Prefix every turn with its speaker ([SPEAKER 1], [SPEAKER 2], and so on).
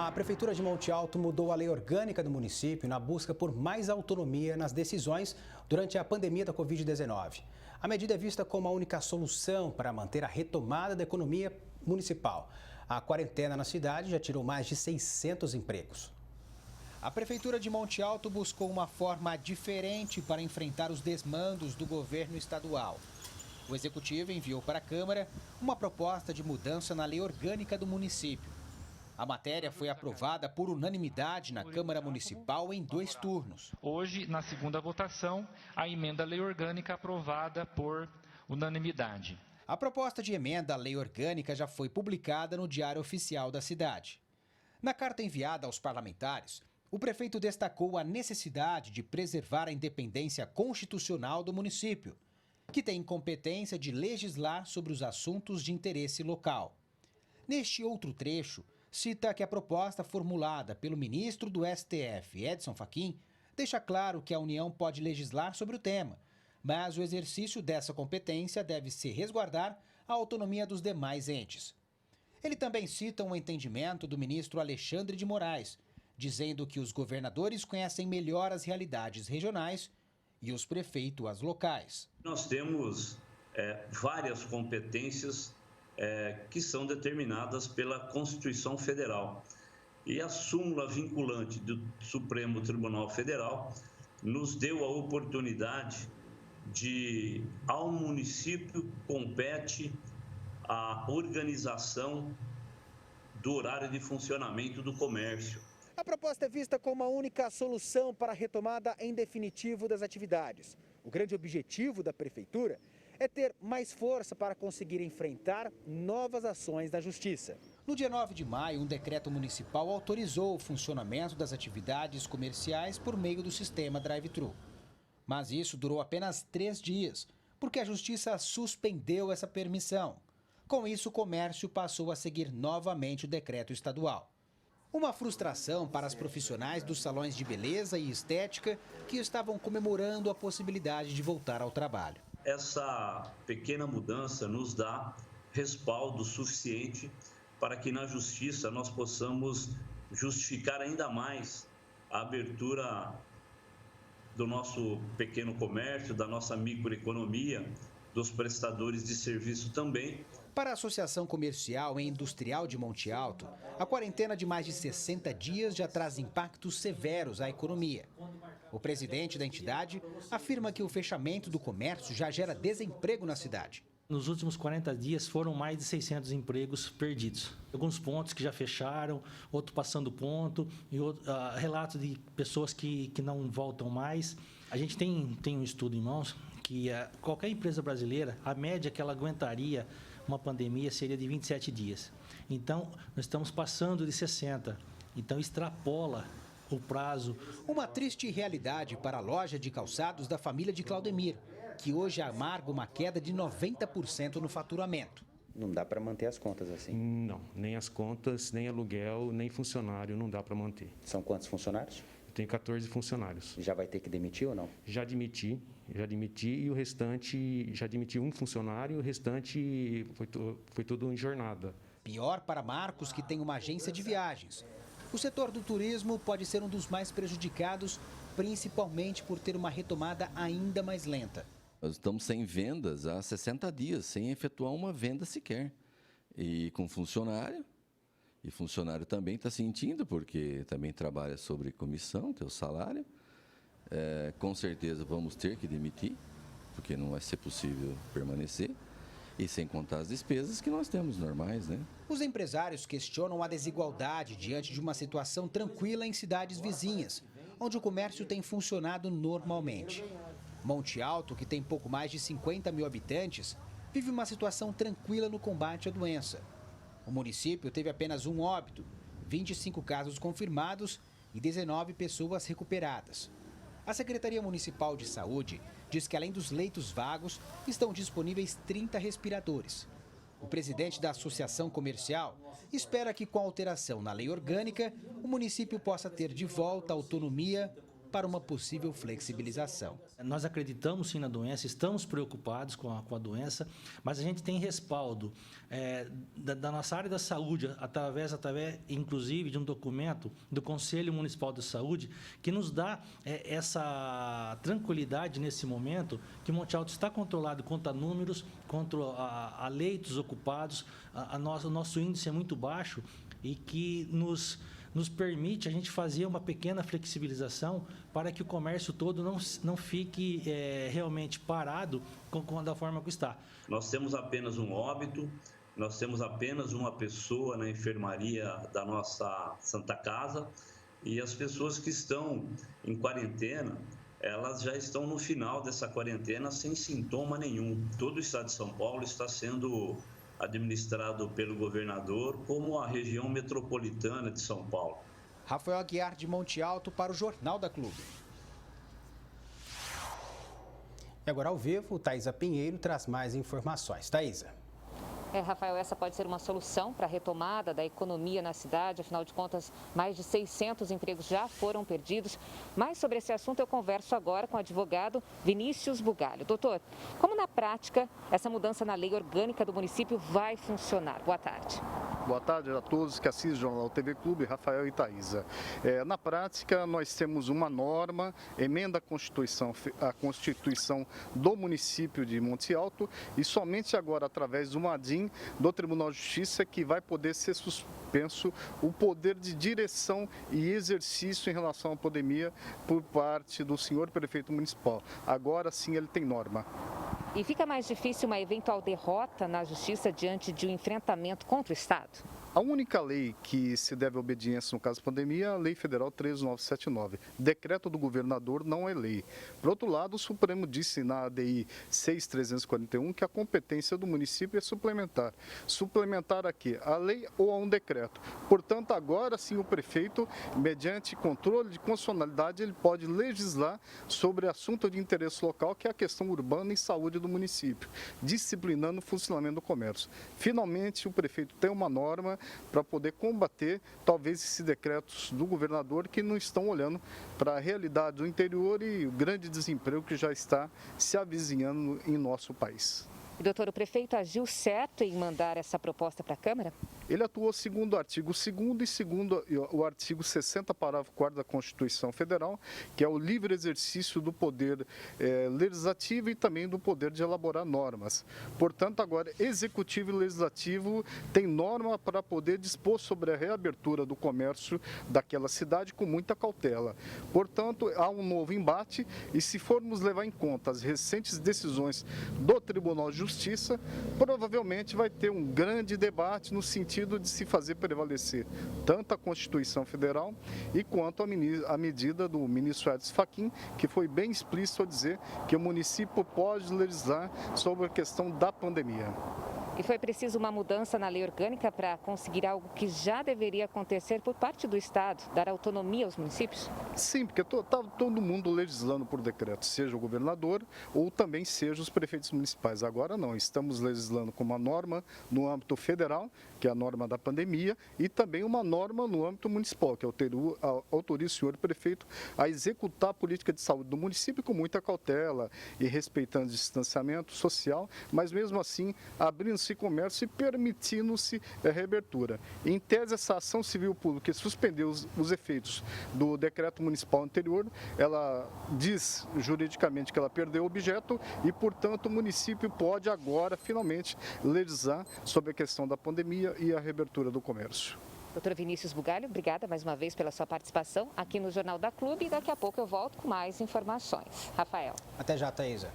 [SPEAKER 1] A Prefeitura de Monte Alto mudou a lei orgânica do município na busca por mais autonomia nas decisões durante a pandemia da Covid-19. A medida é vista como a única solução para manter a retomada da economia municipal. A quarentena na cidade já tirou mais de 600 empregos.
[SPEAKER 2] A Prefeitura de Monte Alto buscou uma forma diferente para enfrentar os desmandos do governo estadual. O Executivo enviou para a Câmara uma proposta de mudança na lei orgânica do município. A matéria foi aprovada por unanimidade na Câmara Municipal em 2 turnos.
[SPEAKER 3] Hoje, na segunda votação, a emenda à lei orgânica aprovada por unanimidade.
[SPEAKER 2] A proposta de emenda à lei orgânica já foi publicada no Diário Oficial da cidade. Na carta enviada aos parlamentares, o prefeito destacou a necessidade de preservar a independência constitucional do município, que tem competência de legislar sobre os assuntos de interesse local. Neste outro trecho, cita que a proposta formulada pelo ministro do STF, Edson Fachin, deixa claro que a União pode legislar sobre o tema, mas o exercício dessa competência deve se resguardar a autonomia dos demais entes. Ele também cita um entendimento do ministro Alexandre de Moraes, dizendo que os governadores conhecem melhor as realidades regionais e os prefeitos as locais.
[SPEAKER 4] Nós temos várias competências que são determinadas pela Constituição Federal. E a súmula vinculante do Supremo Tribunal Federal nos deu a oportunidade de, ao município, compete a organização do horário de funcionamento do comércio.
[SPEAKER 2] A proposta é vista como a única solução para a retomada em definitivo das atividades. O grande objetivo da Prefeitura é ter mais força para conseguir enfrentar novas ações da Justiça. No dia 9 de maio, um decreto municipal autorizou o funcionamento das atividades comerciais por meio do sistema drive-thru. Mas isso durou apenas 3 dias, porque a Justiça suspendeu essa permissão. Com isso, o comércio passou a seguir novamente o decreto estadual. Uma frustração para as profissionais dos salões de beleza e estética que estavam comemorando a possibilidade de voltar ao trabalho.
[SPEAKER 4] Essa pequena mudança nos dá respaldo suficiente para que na Justiça nós possamos justificar ainda mais a abertura do nosso pequeno comércio, da nossa microeconomia, dos prestadores de serviço também.
[SPEAKER 2] Para a Associação Comercial e Industrial de Monte Alto, a quarentena de mais de 60 dias já traz impactos severos à economia. O presidente da entidade afirma que o fechamento do comércio já gera desemprego na cidade.
[SPEAKER 5] Nos últimos 40 dias foram mais de 600 empregos perdidos. Alguns pontos que já fecharam, outro passando ponto, e relatos de pessoas que não voltam mais. A gente tem um estudo em mãos que qualquer empresa brasileira, a média que ela aguentaria uma pandemia seria de 27 dias. Então, nós estamos passando de 60. Então, extrapola o prazo.
[SPEAKER 2] Uma triste realidade para a loja de calçados da família de Claudemir, que hoje amarga uma queda de 90% no faturamento.
[SPEAKER 6] Não dá para manter as contas assim?
[SPEAKER 7] Não, nem as contas, nem aluguel, nem funcionário, não dá para manter.
[SPEAKER 6] São quantos funcionários?
[SPEAKER 7] Tenho 14 funcionários.
[SPEAKER 6] Já vai ter que demitir ou não?
[SPEAKER 7] Já demiti e o restante, já demiti um funcionário, o restante foi tudo em jornada.
[SPEAKER 2] Pior para Marcos, que tem uma agência de viagens. O setor do turismo pode ser um dos mais prejudicados, principalmente por ter uma retomada ainda mais lenta.
[SPEAKER 8] Nós estamos sem vendas há 60 dias, sem efetuar uma venda sequer. E com funcionário, e funcionário também está sentindo, porque também trabalha sobre comissão, tem o salário. Com certeza vamos ter que demitir, porque não vai ser possível permanecer. E sem contar as despesas que nós temos normais, né?
[SPEAKER 2] Os empresários questionam a desigualdade diante de uma situação tranquila em cidades vizinhas, onde o comércio tem funcionado normalmente. Monte Alto, que tem pouco mais de 50 mil habitantes, vive uma situação tranquila no combate à doença. O município teve apenas um óbito, 25 casos confirmados e 19 pessoas recuperadas. A Secretaria Municipal de Saúde diz que, além dos leitos vagos, estão disponíveis 30 respiradores. O presidente da Associação Comercial espera que, com a alteração na lei orgânica, o município possa ter de volta a autonomia para uma possível flexibilização.
[SPEAKER 5] Nós acreditamos sim na doença, estamos preocupados com a doença, mas a gente tem respaldo da nossa área da saúde, através inclusive de um documento do Conselho Municipal de Saúde, que nos dá essa tranquilidade nesse momento, que Monte Alto está controlado quanto a números, quanto a leitos ocupados, o nosso índice é muito baixo e que nos permite a gente fazer uma pequena flexibilização para que o comércio todo não fique realmente parado da forma que está.
[SPEAKER 4] Nós temos apenas um óbito, nós temos apenas uma pessoa na enfermaria da nossa Santa Casa e as pessoas que estão em quarentena, elas já estão no final dessa quarentena sem sintoma nenhum. Todo o estado de São Paulo está sendo administrado pelo governador como a região metropolitana de São Paulo.
[SPEAKER 2] Rafael Aguiar, de Monte Alto, para o Jornal da Clube.
[SPEAKER 1] E agora ao vivo, Thaisa Pinheiro traz mais informações. Thaisa.
[SPEAKER 9] Rafael, essa pode ser uma solução para a retomada da economia na cidade. Afinal de contas, mais de 600 empregos já foram perdidos. Mas sobre esse assunto eu converso agora com o advogado Vinícius Bugalho. Doutor, como na prática essa mudança na lei orgânica do município vai funcionar? Boa tarde.
[SPEAKER 10] Boa tarde a todos que assistem o Jornal TV Clube, Rafael e Thaisa. Na prática, nós temos uma norma, emenda a Constituição do município de Monte Alto e somente agora, através de uma ADIM do Tribunal de Justiça, que vai poder ser suspenso o poder de direção e exercício em relação à pandemia por parte do senhor prefeito municipal. Agora sim ele tem norma.
[SPEAKER 9] E fica mais difícil uma eventual derrota na Justiça diante de um enfrentamento contra o Estado?
[SPEAKER 10] A única lei que se deve obediência no caso da pandemia é a Lei Federal 13979. Decreto do governador não é lei. Por outro lado, o Supremo disse na ADI 6341 que a competência do município é suplementar. Suplementar a quê? A lei ou a um decreto. Portanto, agora sim o prefeito, mediante controle de constitucionalidade, ele pode legislar sobre assunto de interesse local, que é a questão urbana e saúde do município, disciplinando o funcionamento do comércio. Finalmente, o prefeito tem uma norma para poder combater, talvez, esses decretos do governador que não estão olhando para a realidade do interior e o grande desemprego que já está se avizinhando em nosso país.
[SPEAKER 9] E, doutor, o prefeito agiu certo em mandar essa proposta para a Câmara?
[SPEAKER 10] Ele atuou segundo o artigo 2º e segundo o artigo 60, parágrafo 4º da Constituição Federal, que é o livre exercício do poder legislativo e também do poder de elaborar normas. Portanto, agora, executivo e legislativo têm norma para poder dispor sobre a reabertura do comércio daquela cidade com muita cautela. Portanto, há um novo embate e, se formos levar em conta as recentes decisões do Tribunal de Justiça, provavelmente vai ter um grande debate no sentido de se fazer prevalecer tanto a Constituição Federal e quanto a medida do ministro Edson Fachin, que foi bem explícito ao dizer que o município pode legislar sobre a questão da pandemia.
[SPEAKER 9] E foi preciso uma mudança na lei orgânica para conseguir algo que já deveria acontecer por parte do Estado, dar autonomia aos municípios?
[SPEAKER 10] Sim, porque está todo mundo legislando por decreto, seja o governador ou também seja os prefeitos municipais. Agora não, estamos legislando com uma norma no âmbito federal, que é a norma da pandemia, e também uma norma no âmbito municipal, que autoriza o senhor prefeito a executar a política de saúde do município com muita cautela e respeitando o distanciamento social, mas mesmo assim abrindo-se comércio e permitindo-se a reabertura. Em tese, essa ação civil pública que suspendeu os efeitos do decreto municipal anterior, ela diz juridicamente que ela perdeu o objeto e, portanto, o município pode agora, finalmente, legislar sobre a questão da pandemia e a reabertura do comércio.
[SPEAKER 9] Doutor Vinícius Bugalho, obrigada mais uma vez pela sua participação aqui no Jornal da Clube e daqui a pouco eu volto com mais informações. Rafael.
[SPEAKER 1] Até já, Thaisa.